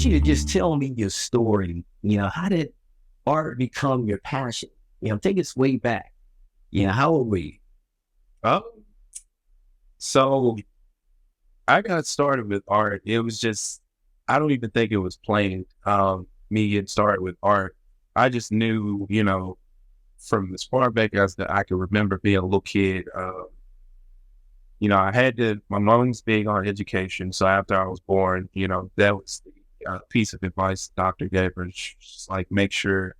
want you to just tell me your story. How did art become your passion? Take us way back. How old were you? Um, so I got started with art. It was just, I don't even think it was planned. Me getting started with art. I just knew, from as far back as that I could remember being a little kid. My mom's big on education. So after I was born, that was the piece of advice the doctor gave her. Just like, make sure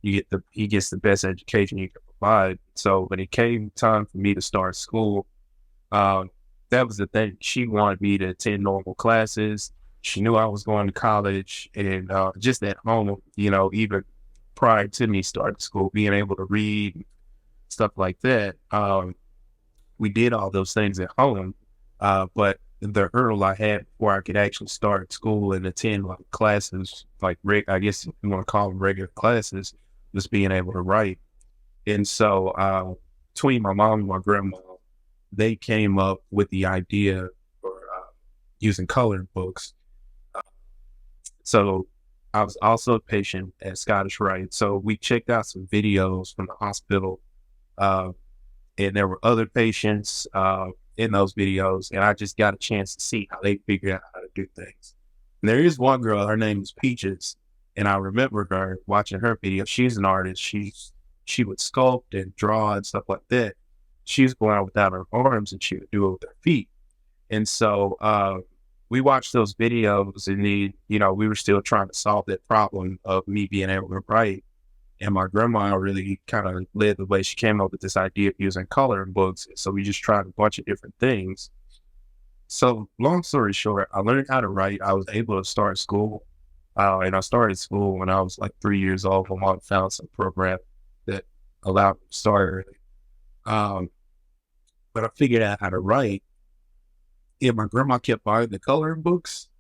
he gets the best education you can provide. So when it came time for me to start school, um, that was the thing. She wanted me to attend normal classes. She knew I was going to college, and just at home, even prior to me starting school, being able to read, stuff like that. We did all those things at home, but the hurdle I had before I could actually start school and attend like classes, like I guess you want to call them regular classes, was being able to write. And so between my mom and my grandma, they came up with the idea for using coloring books. Uh, so I was also a patient at Scottish Rite. So we checked out some videos from the hospital, uh, and there were other patients in those videos, and I just got a chance to see how they figured out how to do things. And there is one girl, her name is Peaches, and I remember her watching her video. She's an artist. She would sculpt and draw and stuff like that. She was going out without her arms, and she would do it with her feet. And so we watched those videos, and we were still trying to solve that problem of me being able to write. And my grandma really kind of led the way. She came up with this idea of using coloring books. So we just tried a bunch of different things. So long story short, I learned how to write. I was able to start school. And I started school when I was like 3 years old. My mom found some program that allowed me to start early. But I figured out how to write. And my grandma kept buying the coloring books.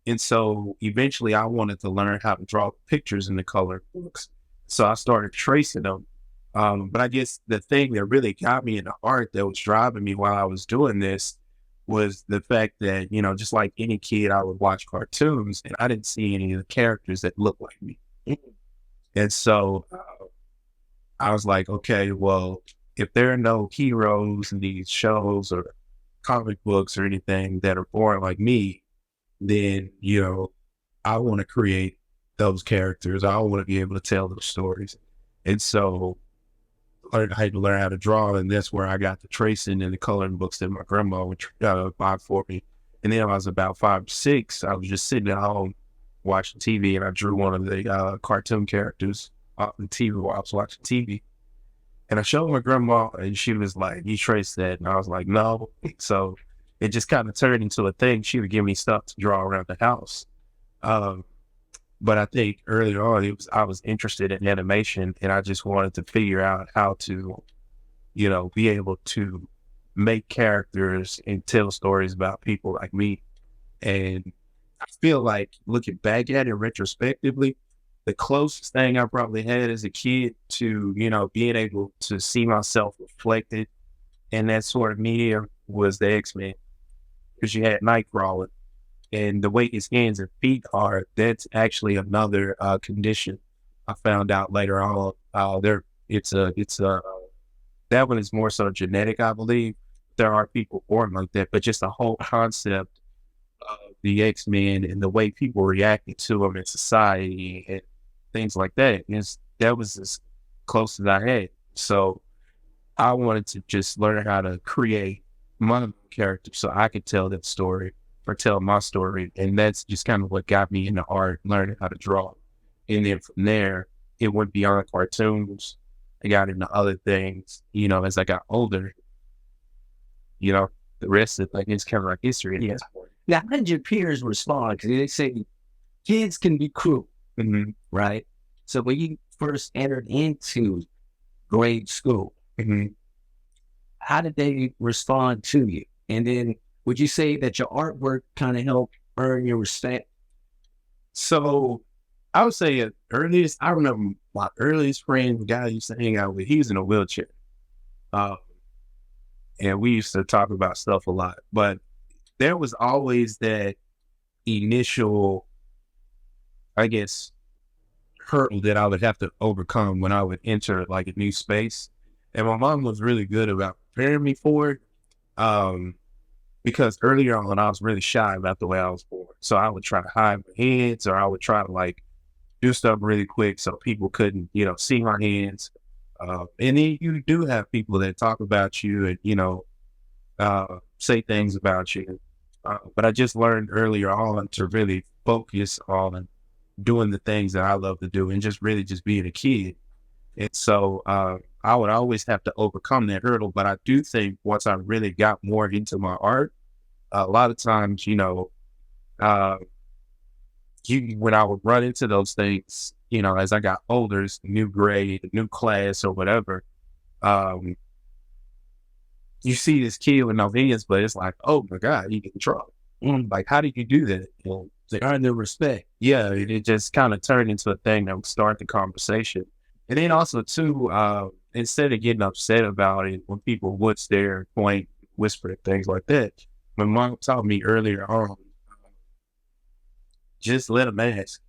And so eventually I wanted to learn how to draw pictures in the coloring books. So I started tracing them. But I guess the thing that really got me into art that was driving me while I was doing this was the fact that, just like any kid, I would watch cartoons and I didn't see any of the characters that looked like me. And so I was like, okay, well, if there are no heroes in these shows or comic books or anything that are born like me, then, I want to create those characters. I want to be able to tell those stories. And so I had to learn how to draw, and that's where I got the tracing and the coloring books that my grandma would buy for me. And then when I was about 5, 6, I was just sitting at home watching TV, and I drew one of the cartoon characters off the TV while I was watching TV. And I showed my grandma, and she was like, "You traced that?" And I was like, "No." So it just kind of turned into a thing. She would give me stuff to draw around the house. Um, but I think earlier on, I was interested in animation, and I just wanted to figure out how to, be able to make characters and tell stories about people like me. And I feel like looking back at it retrospectively, the closest thing I probably had as a kid to, being able to see myself reflected in that sort of medium was the X-Men, because you had Nightcrawler. And the way his hands and feet are, that's actually another condition I found out later on. That one is more so genetic, I believe. There are people born like that, but just the whole concept of the X-Men and the way people reacted to them in society and things like that, that was as close as I had. So I wanted to just learn how to create my own character so I could tell that story or tell my story. And that's just kind of what got me into art, learning how to draw. And then from there, it went beyond cartoons. I got into other things, as I got older, the rest of it, it's kind of like history at Yeah. this point. Now, how did your peers respond? Because they say kids can be cruel, right? So when you first entered into grade school, how did they respond to you? And then would you say that your artwork kind of helped earn your respect? So I would say I remember my earliest friend, the guy I used to hang out with, he was in a wheelchair. Uh, and we used to talk about stuff a lot, but there was always that initial I guess, hurdle that I would have to overcome when I would enter like a new space. And my mom was really good about preparing me for it. Because earlier on I was really shy about the way I was born. So I would try to hide my hands, or I would try to like do stuff really quick so people couldn't, see my hands. And then you do have people that talk about you and, say things about you. But I just learned earlier on to really focus on doing the things that I love to do and just really just being a kid. And so I would always have to overcome that hurdle. But I do think once I really got more into my art, a lot of times, when I would run into those things, as I got older, it's a new grade, a new class or whatever, you see this kid with no hands, but it's like, oh my God, he can draw. Like, how did you do that? They earn their respect. Yeah, it just kind of turned into a thing that would start the conversation. And then also too, instead of getting upset about it when people would stare, point, whisper, things like that, my mom taught me earlier on, just let them ask.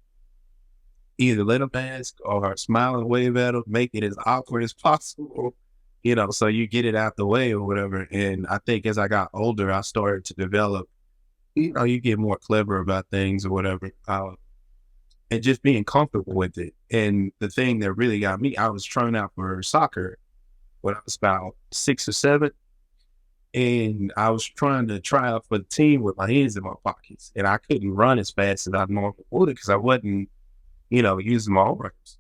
Either let them ask or smile and wave at them, make it as awkward as possible, so you get it out the way or whatever. And I think as I got older, I started to develop, you get more clever about things or whatever, and just being comfortable with it. And the thing that really got me, I was trying out for soccer when I was about 6 or 7. And I was trying to try out for the team with my hands in my pockets. And I couldn't run as fast as I normally would because I wasn't, using my arms.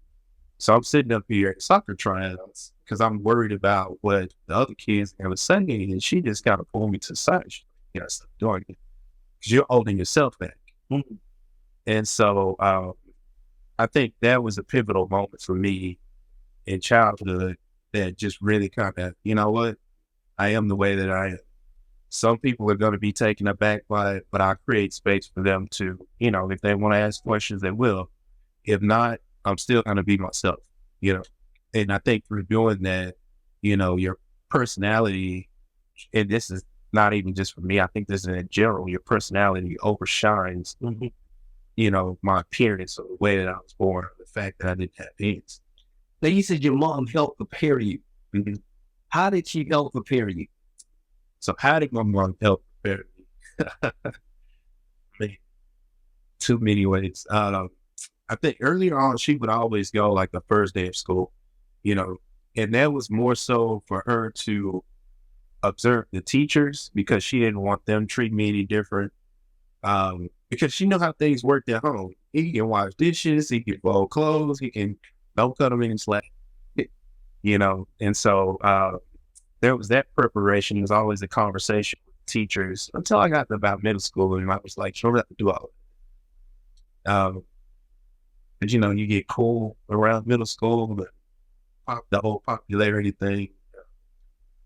So I'm sitting up here at soccer tryouts because I'm worried about what the other kids are going to say. And she just kind of pulled me to the side. She's like, stop doing it because you're holding yourself back. Mm-hmm. And so I think that was a pivotal moment for me in childhood that just really kind of, you know what? I am the way that I am. Some people are going to be taken aback by it, but I create space for them to, if they want to ask questions, they will. If not, I'm still going to be myself, And I think through doing that, your personality, and this is not even just for me, I think this is in general, your personality overshines, my appearance or the way that I was born, or the fact that I didn't have hands. Now, you said your mom helped prepare you. Mm-hmm. How did she help prepare you? So how did my mom help prepare me? Too many ways. I think earlier on, she would always go like the first day of school, and that was more so for her to observe the teachers because she didn't want them treating me any different. Because she knew how things worked at home. He can wash dishes, he can fold clothes, don't cut them in slack, and so there was that preparation. There was always a conversation with teachers until I got to about middle school, and I was like, sure, have to do all of it. But you get cool around middle school, the whole popularity thing.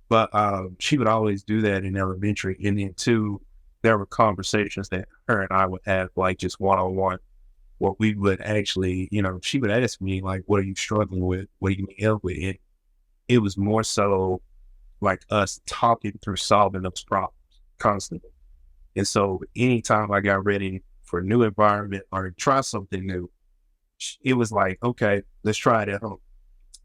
But she would always do that in elementary. And then too, there were conversations that her and I would have like just one-on-one, where we would actually, she would ask me like, what are you struggling with? What do you need help with? And it was more so like us talking through solving those problems constantly. And so anytime I got ready for a new environment or try something new, it was like, okay, let's try it at home.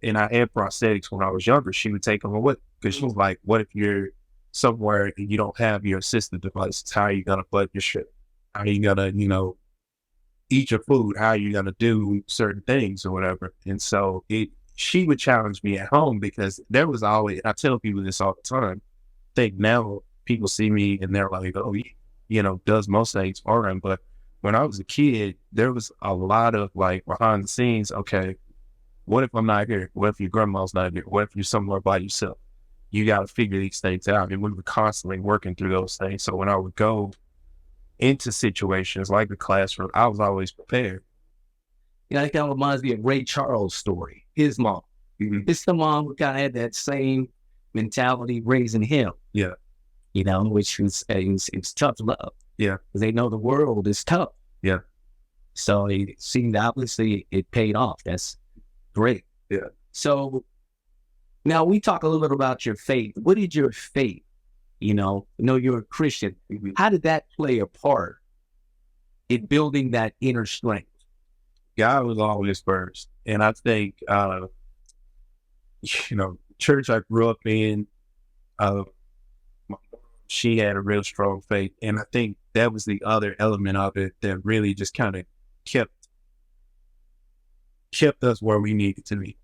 And I had prosthetics when I was younger. She would take them away because she was like, what if you're somewhere and you don't have your assistive devices? How are you going to button your shirt? How are you going to, eat your food? How are you going to do certain things or whatever? And so she would challenge me at home because there was always, I tell people this all the time, I think now people see me and they're like, oh, he, does most things for him. But when I was a kid, there was a lot of like behind the scenes, okay, what if I'm not here? What if your grandma's not here? What if you're somewhere by yourself? You got to figure these things out. And we were constantly working through those things. So when I would go into situations like the classroom, I was always prepared. That kind of reminds me of Ray Charles' story. His mom. Mm-hmm. His mom kind of had that same mentality raising him. Yeah. Which was it's tough love. Yeah. Because they know the world is tough. Yeah. So it seemed obviously it paid off. That's great. Yeah. So now we talk a little bit about your faith. What did your faith, know you're a Christian. Mm-hmm. How did that play a part in building that inner strength? God was always first. And I think, church I grew up in, uh, my mom, she had a real strong faith. And I think that was the other element of it that really just kind of kept kept us where we needed to be,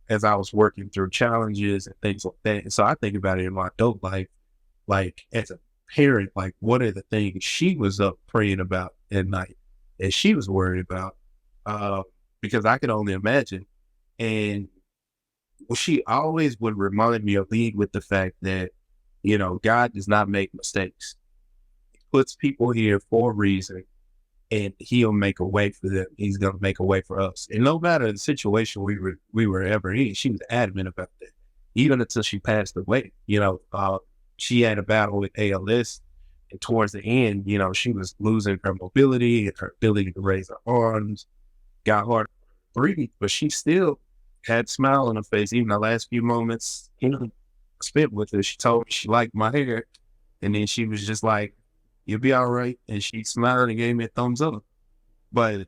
as I was working through challenges and things like that. And so I think about it in my adult life, like as a parent, like what are the things she was up praying about at night and she was worried about? Uh, because I could only imagine. And she always would remind me or lead with the fact that, God does not make mistakes. He puts people here for a reason and he'll make a way for them. He's going to make a way for us. And no matter the situation we were ever in, she was adamant about that, even until she passed away. She had a battle with ALS, and towards the end, she was losing her mobility and her ability to raise her arms, got hard to breathe, but she still had a smile on her face. Even the last few moments, spent with her, she told me she liked my hair, and then she was just like, "You'll be all right." And she smiled and gave me a thumbs up. But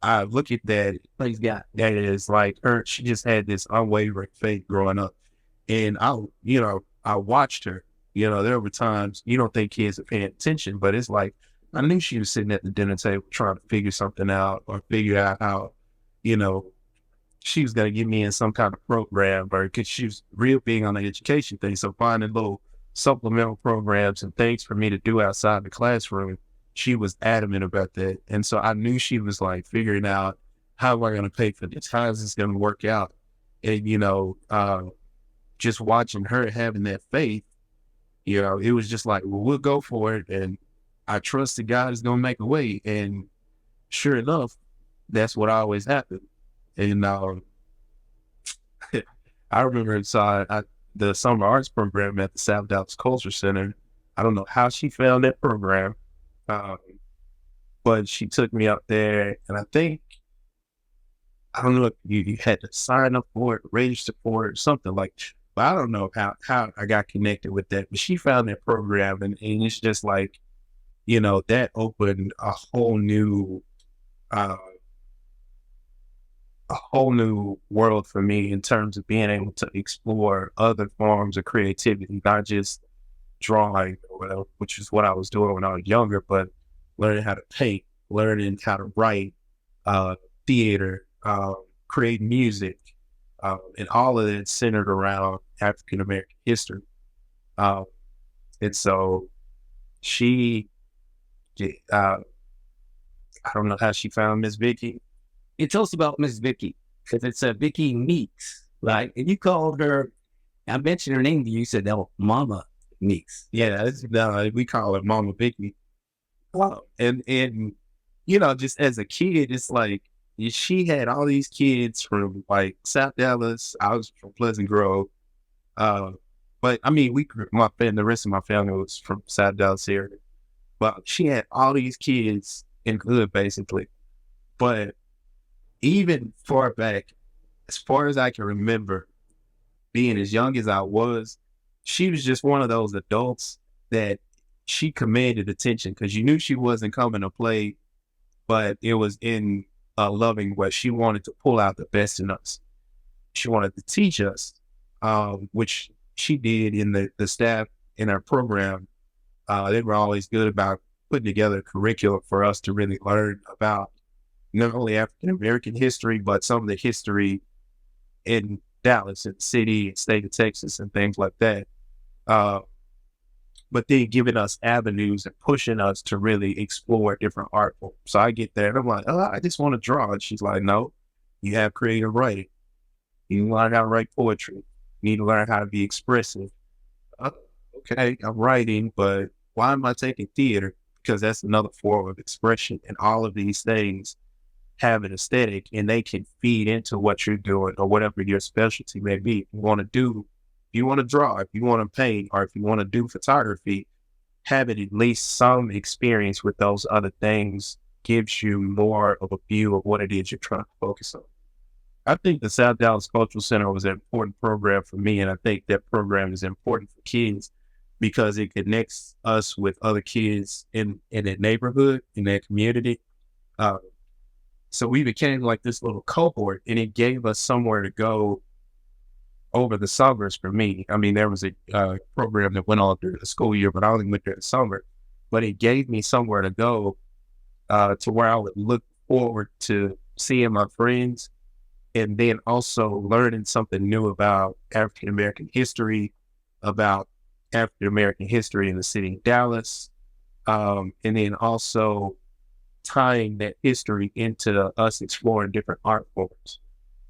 I look at that, Praise God. that is like her, she just had this unwavering faith growing up. And I watched her, there were times you don't think kids are paying attention, but it's like, I knew she was sitting at the dinner table trying to figure something out or figure out how, you know, she was going to get me in some kind of program, or because she was real big on the education thing. So finding little supplemental programs and things for me to do outside the classroom, she was adamant about that. And so I knew she was like figuring out, how am I going to pay for this? How is this going to work out? And, just watching her having that faith, it was just like, well, we'll go for it. And I trust that God is going to make a way. And sure enough, that's what always happened. And I remember the summer arts program at the South Dallas Culture Center. I don't know how she found that program, uh, but she took me up there, and I don't know if you had to sign up for it, register for it, something like that. But I don't know how I got connected with that. But she found that program, and it's just like, that opened uh, a whole new world for me in terms of being able to explore other forms of creativity, not just drawing or whatever, which is what I was doing when I was younger, but learning how to paint, learning how to write, theater, create music, and all of it centered around African American history. Um, and so she, I don't know how she found Miss Vicky. It tells about Miss Vicky, because it's Vicky Meeks, right? And you called her, I mentioned her name to you, said, "Oh, Mama Meeks." Yeah, we call her Mama Vicky. Wow. And just as a kid, it's like she had all these kids from like South Dallas. I was from Pleasant Grove. But I mean, the rest of my family was from South Dallas area. But she had all these kids in hood, basically. But even far back, as far as I can remember, being as young as I was, she was just one of those adults that she commanded attention, because you knew she wasn't coming to play, but it was in a loving way. She wanted to pull out the best in us. She wanted to teach us, which she did in the staff in our program. They were always good about putting together a curriculum for us to really learn about not only African American history, but some of the history in Dallas and the city and state of Texas and things like that. But then giving us avenues and pushing us to really explore different art forms. So I get there and I'm like, oh, I just want to draw. And she's like, no, you have creative writing. You need to learn how to write poetry. You need to learn how to be expressive. Okay, I'm writing, but why am I taking theater? Because that's another form of expression, and all of these things have an aesthetic, and they can feed into what you're doing or whatever your specialty may be. If you want to draw, if you want to paint, or if you want to do photography, having at least some experience with those other things gives you more of a view of what it is you're trying to focus on. I think the South Dallas Cultural Center was an important program for me, and I think that program is important for kids because it connects us with other kids in that neighborhood, in that community. So we became like this little cohort, and it gave us somewhere to go over the summers for me. I mean, there was a program that went on through the school year, but I only went there in the summer. But it gave me somewhere to go to where I would look forward to seeing my friends, and then also learning something new about African American history, about African American history in the city of Dallas, and then also tying that history into us exploring different art forms.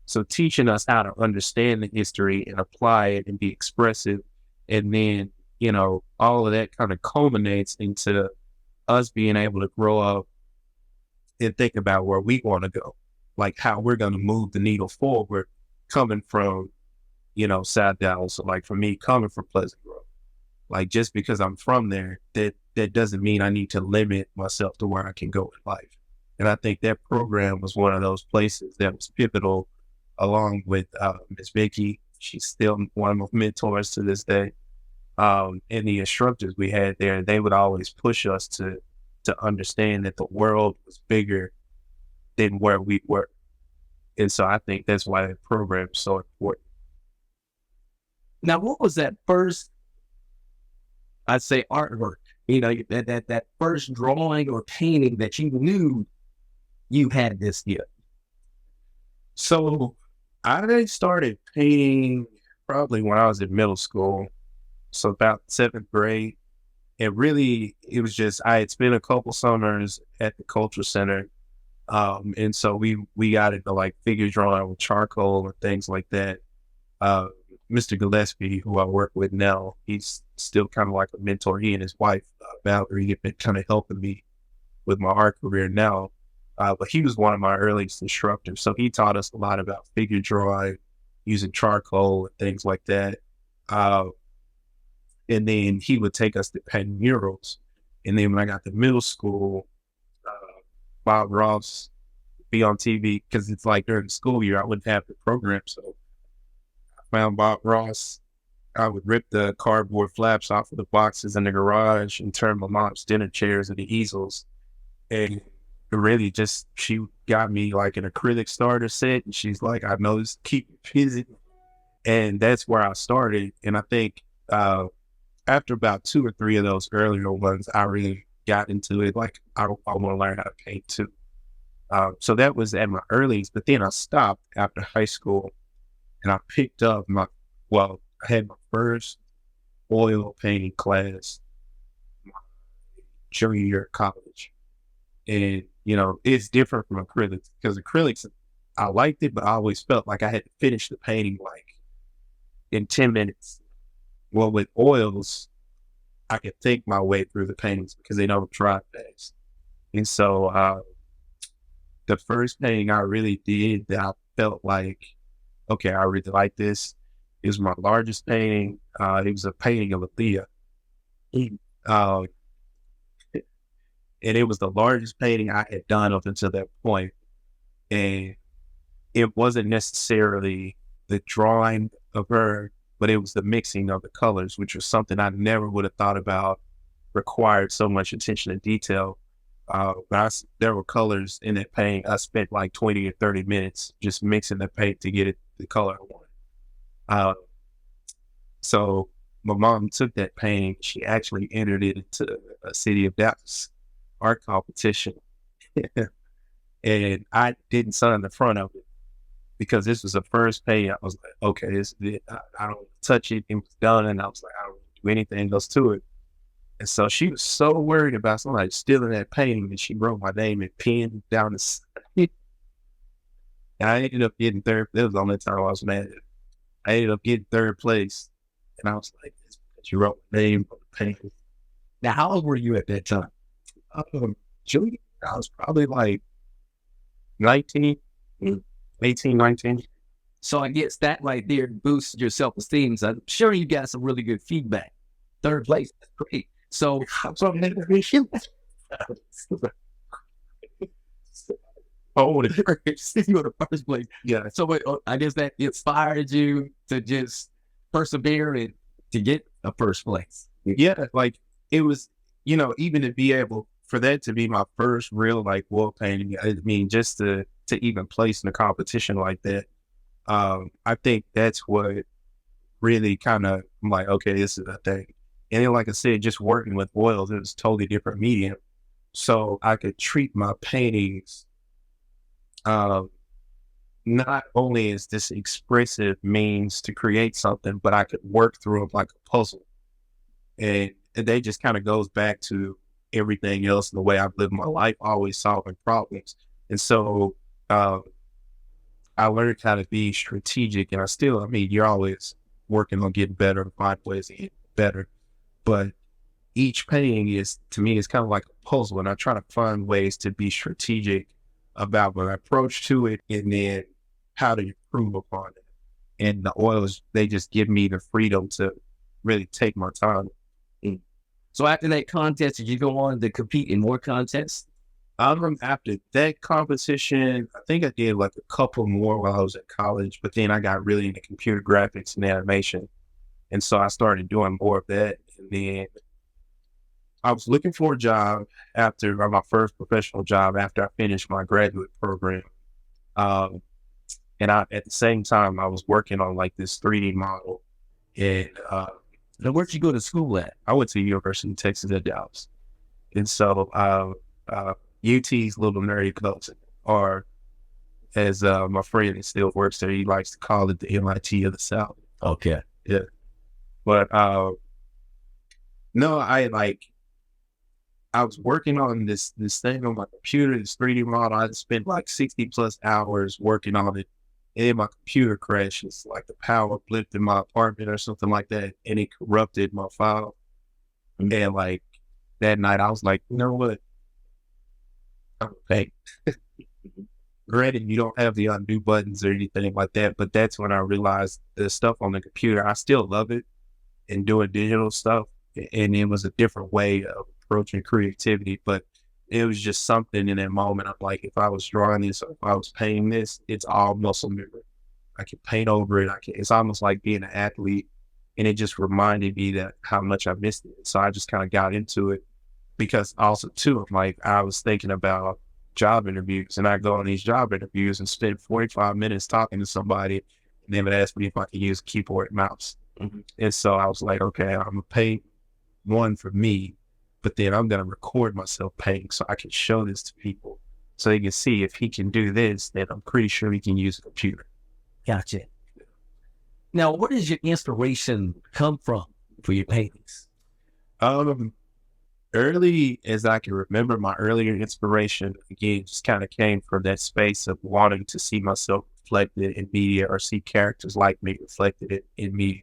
So teaching us how to understand the history and apply it and be expressive. And then, all of that kind of culminates into us being able to grow up and think about where we want to go, like how we're going to move the needle forward coming from, South Dallas. So like for me, coming from Pleasant Grove, like just because I'm from there, that doesn't mean I need to limit myself to where I can go in life. And I think that program was one of those places that was pivotal, along with Ms. Vicky. She's still one of my mentors to this day. And the instructors we had there, they would always push us to understand that the world was bigger than where we were. And so I think that's why that program is so important. Now, what was that first, I'd say, artwork? That first drawing or painting that you knew you had this gift? So I started painting probably when I was in middle school. So about 7th grade. And really, it was just, I had spent a couple summers at the cultural center. And so we got into like figure drawing with charcoal and things like that. Mr. Gillespie, who I work with now, he's still kind of like a mentor. He and his wife, Valerie, have been kind of helping me with my art career now. But he was one of my earliest instructors. So he taught us a lot about figure drawing, using charcoal and things like that. And then he would take us to paint murals. And then when I got to middle school, Bob Ross would be on TV, because it's like during the school year, I wouldn't have the program. So I found Bob Ross. I would rip the cardboard flaps off of the boxes in the garage and turn my mom's dinner chairs into easels. And really just, she got me like an acrylic starter set. And she's like, I know this keep you busy. And that's where I started. And I think, after about 2 or 3 of those earlier ones, I really got into it. Like, I want to learn how to paint too. So that was at my earliest, but then I stopped after high school, and I picked up I had my first oil painting class my junior year of college. And, it's different from acrylics, because acrylics, I liked it, but I always felt like I had to finish the painting like in 10 minutes. Well, with oils, I could think my way through the paintings because they don't dry fast. And so the first painting I really did that I felt like, okay, I really like this, is my largest painting. It was a painting of Aaliyah. And it was the largest painting I had done up until that point. And it wasn't necessarily the drawing of her, but it was the mixing of the colors, which was something I never would have thought about required so much attention to detail. There were colors in that painting. I spent like 20 or 30 minutes just mixing the paint to get it the color I wanted. So my mom took that painting. She actually entered it into a City of Dallas art competition. And I didn't sign the front of it, because this was the first painting. I was like, okay, this is it. I don't touch it. It was done. And I was like, I don't do anything else to it. And so she was so worried about somebody stealing that painting that she wrote my name in pen down the side. And I ended up getting third. That was the only time I was mad at it. I ended up getting third place. And I was like, it's because you wrote my name on the painting. Now, how old were you at that time? Junior, I was probably like 19. 18, 19. So I guess that right there boosts your self-esteem. So I'm sure you got some really good feedback. Third place, that's great. So Oh, you were the first place. yeah. So I guess that inspired you to just persevere and to get a first place. Yeah, like it was, even to be able for that to be my first real like oil painting, I mean, just to even place in a competition like that, I think that's what really kind of, I'm like, okay, this is a thing. And then, like I said, just working with oils, it was a totally different medium. So I could treat my paintings um, not only as this expressive means to create something, but I could work through them like a puzzle. And they just kind of goes back to everything else in the way I've lived my life, always solving problems. And so I learned how to be strategic, and I mean, you're always working on getting better and find ways to get better. But each painting is, to me, is kind of like a puzzle, and I try to find ways to be strategic about my approach to it, and then how to improve upon it. And the oils, they just give me the freedom to really take my time. So after that contest, did you go on to compete in more contests? After that competition, I think I did like a couple more while I was at college, but then I got really into computer graphics and animation. And so I started doing more of that. And then I was looking for a job after my first professional job after I finished my graduate program. And at the same time, I was working on like this 3D model. And Now, where'd you go to school at? I went to University of Texas at Dallas. And so UT's little nerdy cousin, or as my friend that still works there, he likes to call it the MIT of the South. Okay. Yeah. But no, I was working on this thing on my computer, this 3D model. I spent like 60 plus hours working on it. And then my computer crashes, like the power blipped in my apartment or something like that, and it corrupted my file. And like that night, I was like, you know what? Okay. Granted, you don't have the undo buttons or anything like that, but that's when I realized the stuff on the computer, I still love it and doing digital stuff. And it was a different way of approaching creativity, but it was just something in that moment. I'm like, if I was drawing this or if I was painting this, it's all muscle memory. I can paint over it. It's almost like being an athlete. And it just reminded me that how much I missed it. So I just kind of got into it. Because also too, like I was thinking about job interviews, and I go on these job interviews and spend 45 minutes talking to somebody, and they would ask me if I could use a keyboard and mouse. Mm-hmm. And so I was like, okay, I'm gonna paint one for me, but then I'm gonna record myself painting so I can show this to people, so they can see if he can do this, then I'm pretty sure he can use a computer. Gotcha. Now, where does your inspiration come from for your paintings? Early as I can remember, my earlier inspiration, again, just kind of came from that space of wanting to see myself reflected in media or see characters like me reflected in media.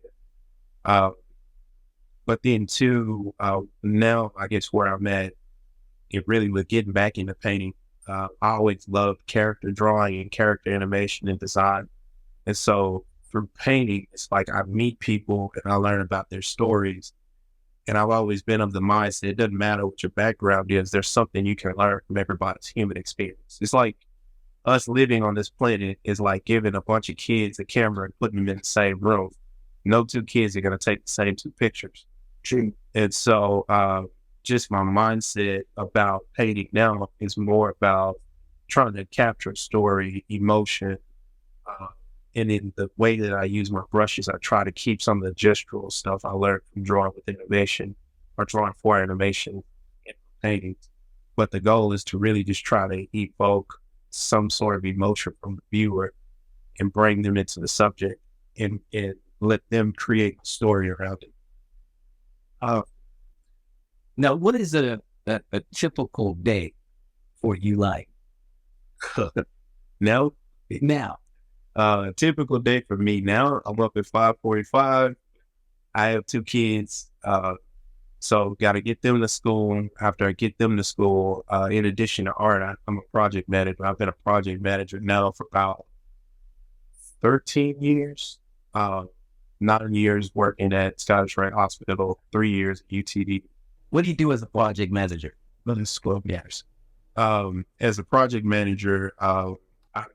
But then too, now I guess where I'm at, it really was getting back into painting. I always loved character drawing and character animation and design. And so through painting, it's like I meet people and I learn about their stories. And I've always been of the mindset, it doesn't matter what your background is, there's something you can learn from everybody's human experience. It's like us living on this planet is like giving a bunch of kids a camera and putting them in the same room. No two kids are going to take the same two pictures. True. And so just my mindset about painting now is more about trying to capture a story, emotion, and in the way that I use my brushes, I try to keep some of the gestural stuff I learned from drawing with animation or drawing for animation in paintings. But the goal is to really just try to evoke some sort of emotion from the viewer and bring them into the subject and let them create a story around it. Now, what is a typical day for you like? Now, Now, a typical day for me now, I'm up at 5:45. I have two kids, so got to get them to school. After I get them to school, in addition to art, I'm a project manager. I've been a project manager now for about 13 years. 9 years working at Scottish Rite Hospital, 3 years at UTD. what do you do as a project manager? Another 12 years. As a project manager, I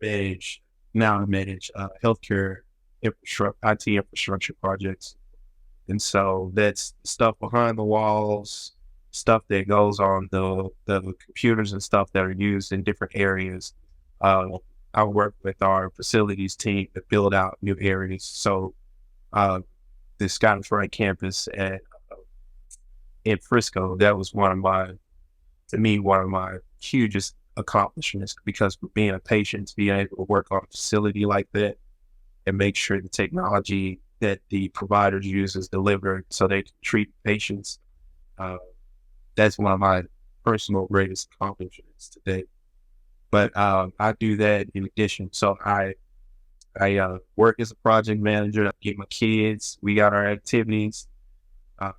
manage healthcare infrastructure, IT infrastructure projects. And so that's stuff behind the walls, stuff that goes on the computers and stuff that are used in different areas. Uh, I work with our facilities team to build out new areas. So uh, the Scottish Rite campus in Frisco, that was to me, one of my hugest accomplishments because for being a patient, being able to work on a facility like that and make sure the technology that the providers use is delivered so they can treat patients. Uh, that's one of my personal greatest accomplishments today. But I do that in addition. So I work as a project manager. I get my kids. We got our activities, uh,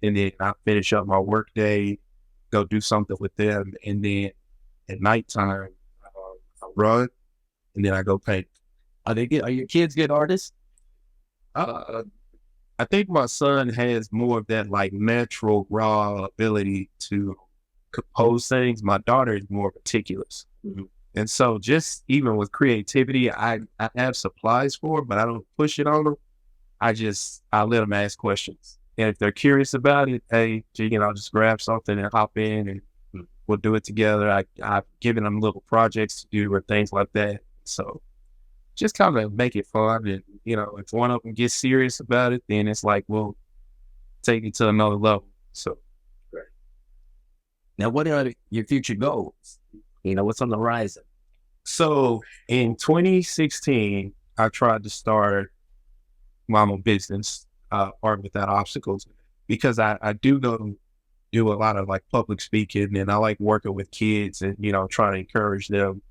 and then I finish up my work day, go do something with them, and then at nighttime I run, and then I go paint. Are your kids good artists? Uh, I think my son has more of that like natural raw ability to compose things. My daughter is more meticulous. And so just even with creativity, I have supplies for it, but I don't push it on them. I let them ask questions. And if they're curious about it, hey, I'll just grab something and hop in and we'll do it together. I've given them little projects to do or things like that. So just kind of make it fun. And, if one of them gets serious about it, then it's like, we'll take it to another level. So. Right. Now, what are your future goals? What's on the horizon? So in 2016, I tried to start my own business, Art Without Obstacles, because I do do a lot of like public speaking and I like working with kids and, trying to encourage them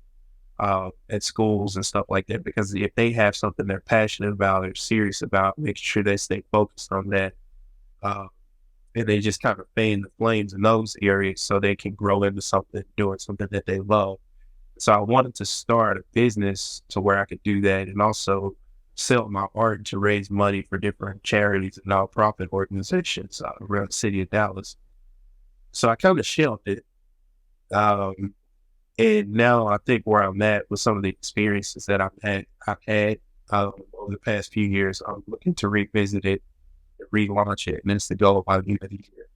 at schools and stuff like that, because if they have something they're passionate about or serious about, make sure they stay focused on that. And they just kind of fan the flames in those areas so they can grow into something, doing something that they love. So I wanted to start a business to where I could do that and also sell my art to raise money for different charities and nonprofit organizations around the city of Dallas. So I kind of shelved it. And now I think where I'm at with some of the experiences that I've had over the past few years, I'm looking to revisit it, relaunch it, and that's the goal by the end of the year.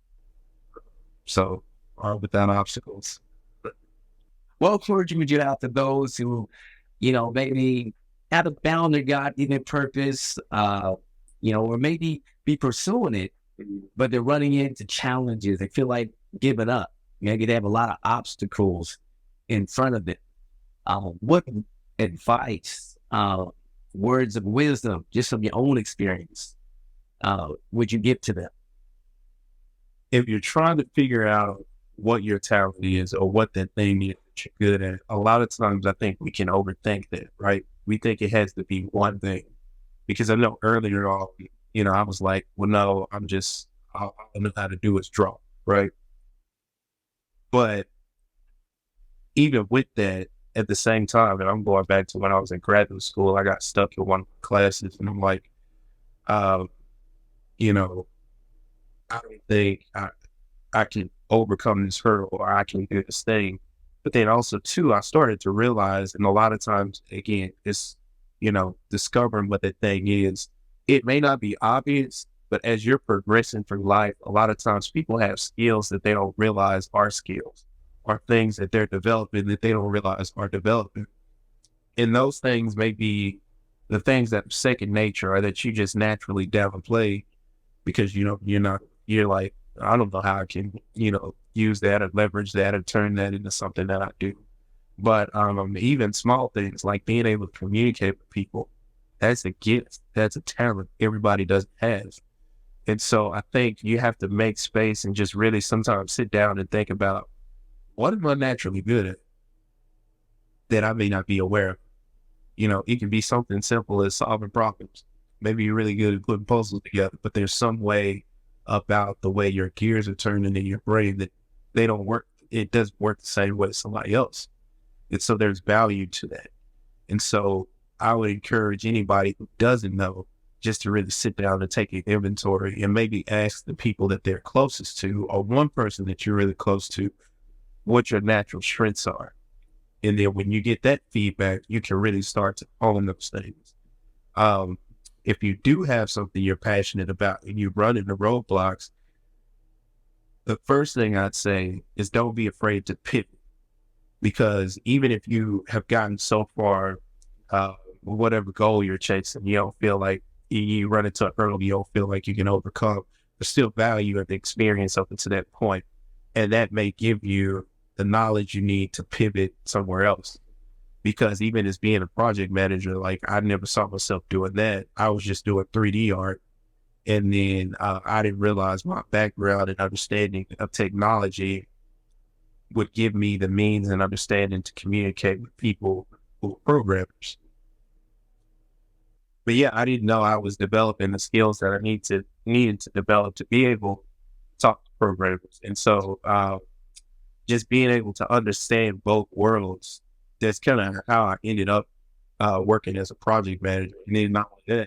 So, without obstacles. What encouragement would you have to those who, maybe haven't found their God-given purpose, or maybe be pursuing it, but they're running into challenges. They feel like giving up. Maybe they have a lot of obstacles in front of them. What advice, words of wisdom, just from your own experience, would you give to them? If you're trying to figure out what your talent is or what that thing is that you're good at, a lot of times I think we can overthink that, right? We think it has to be one thing. Because I know earlier on, I was like, well, no, all I know how to do is draw, right? But even with that, at the same time, and I'm going back to when I was in graduate school, I got stuck in one of the classes and I'm like, I don't think I can overcome this hurdle or I can do this thing. But then also too, I started to realize, and a lot of times, again, it's, discovering what that thing is. It may not be obvious, but as you're progressing through life, a lot of times people have skills that they don't realize are skills, or things that they're developing that they don't realize are developing. And those things may be the things that are second nature or that you just naturally downplay because, you're like, I don't know how I can, use that or leverage that or turn that into something that I do. But even small things like being able to communicate with people, that's a gift. That's a talent everybody doesn't have. And so I think you have to make space and just really sometimes sit down and think about, what am I naturally good at that I may not be aware of? It can be something simple as solving problems. Maybe you're really good at putting puzzles together, but there's some way about the way your gears are turning in your brain that they don't work. It doesn't work the same way as somebody else. And so there's value to that. And so I would encourage anybody who doesn't know just to really sit down and take an inventory and maybe ask the people that they're closest to or one person that you're really close to what your natural strengths are. And then when you get that feedback, you can really start to own those things. If you do have something you're passionate about and you run into roadblocks, The first thing I'd say is don't be afraid to pivot, because even if you have gotten so far, whatever goal you're chasing, you don't feel like you run into a hurdle, you don't feel like you can overcome, there's still value in the experience up until that point. And that may give you the knowledge you need to pivot somewhere else. Because even as being a project manager, like I never saw myself doing that. I was just doing 3D art. And then I didn't realize my background and understanding of technology would give me the means and understanding to communicate with people who are programmers. But yeah, I didn't know I was developing the skills that I needed to develop to be able to talk to programmers. And so just being able to understand both worlds, that's kind of how I ended up working as a project manager. And then not only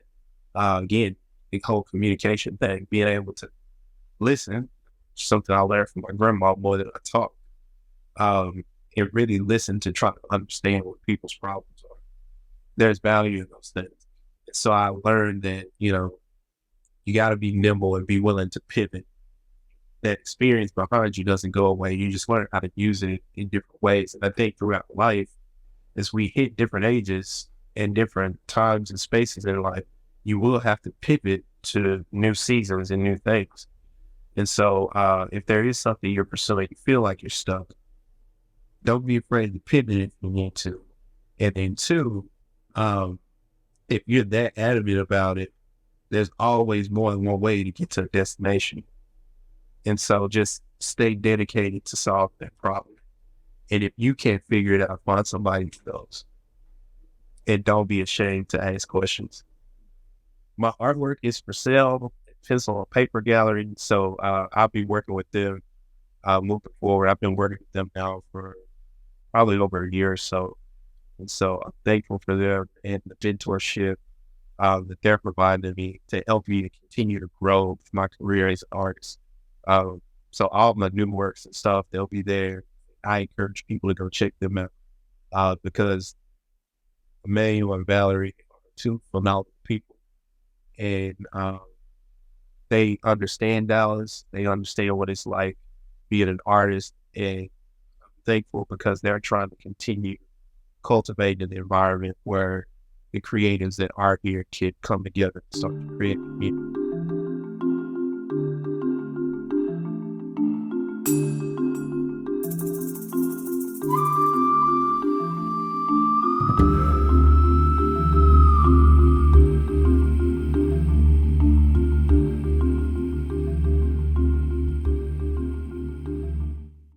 that, again, the whole communication thing, being able to listen, something I learned from my grandma more than I talk, and really listen to try to understand what people's problems are. There's value in those things. And so I learned that, you got to be nimble and be willing to pivot. That experience behind you doesn't go away. You just learn how to use it in different ways. And I think throughout life, as we hit different ages and different times and spaces in life, you will have to pivot to new seasons and new things. And so if there is something you're pursuing, you feel like you're stuck, don't be afraid to pivot if you need to. And then two, if you're that adamant about it, there's always more than one way to get to a destination. And so just stay dedicated to solve that problem. And if you can't figure it out, find somebody who knows. And don't be ashamed to ask questions. My artwork is for sale at Pencil and Paper Gallery. So I'll be working with them moving forward. I've been working with them now for probably over a year or so. And so I'm thankful for them and the mentorship that they're providing me to help me to continue to grow my career as an artist. So all my new works and stuff, they'll be there. I encourage people to go check them out because Emmanuel and Valerie are two phenomenal people. And they understand Dallas. They understand what it's like being an artist. And I'm thankful because they're trying to continue cultivating an environment where the creatives that are here can come together and start to create community.